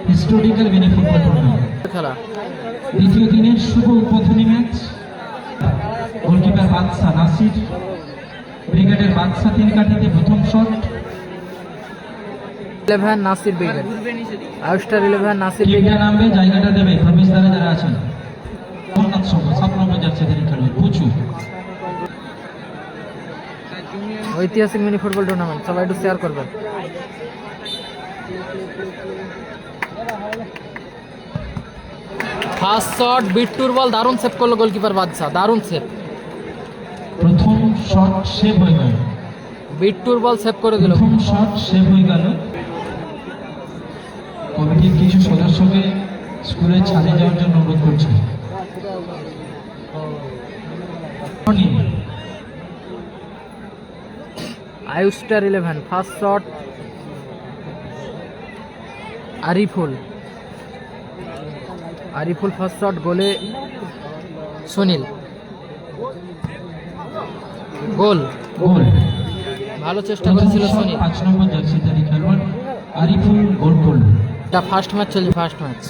Historical mini football tournament খেলা দ্বিতীয় দিনের শুভ উদ্বোধনী ম্যাচ। গোলকিপার বাদশা নাসির, ব্রিগেডের বাদশা তিন কাঠিতে প্রথম শট। 11 নাসির ব্রিগেড, আউস্টার 11 নাসির ব্রিগেড ব্রিগেড নামবে, জায়গাটা দেবে প্রবেশদ্বারে যারা আছেন। 7 নম্বর যাচ্ছে খেলোয়াড় পুচু। ঐতিহাসিক মিনি ফুটবল টুর্নামেন্ট, সবাই একটু শেয়ার করবেন। ফার্স্ট শট, বিট্টুর বল, দারুণ সেভ করলো গোলকিপার বাদশা, দারুণ সেভ। প্রথম শট সেভ হয়ে গেল, বিট্টুর বল সেভ করে দিল। প্রথম শট সেভ হয়ে গেল। কমিটির কিছু সদস্যকে স্কুলে ছাড়ে যাওয়ার জন্য অনুরোধ করছি। আউস্টার 11 first shot, Ariful first shot, গোলে সুনীল, গোল। গোল, ভালো চেষ্টা করেছিল সুনীল। 5 নম্বর জার্সিধারী খেলোয়াড় আরিফুল গোল করল। এটা ফার্স্ট ম্যাচ চলছে, ফার্স্ট ম্যাচ।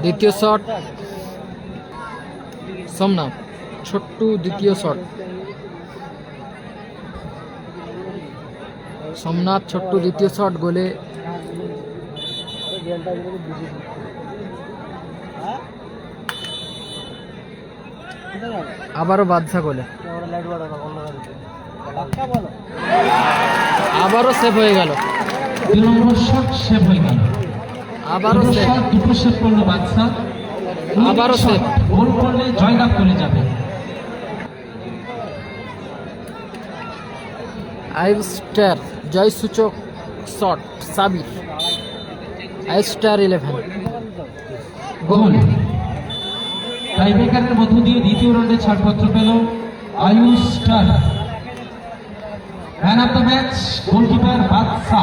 দ্বিতীয় শট সোমনাথ, ছোট্টু দ্বিতীয় শট, সোমনাথ ছোট্টু দ্বিতীয় শট, গোলে আবারও বাদশা, গোলে আবারও সেভ হয়ে গেল। 2 নম্বর শট সেভ হয়ে গেল, আবারও সেভ, দুটো সেভ করলো বাদশা। আবারও সেভ, গোল করলে জয়লাভ করে যাবে। আউস্টার জয়সূচক শট, সাবির, আউস্টার 11 গোল। টাইব্রেকারের মধ্য দিয়ে দ্বিতীয় রাউন্ডে ছাড়পত্র পেল Ayush star. Man of the match goalkeeper Badsha.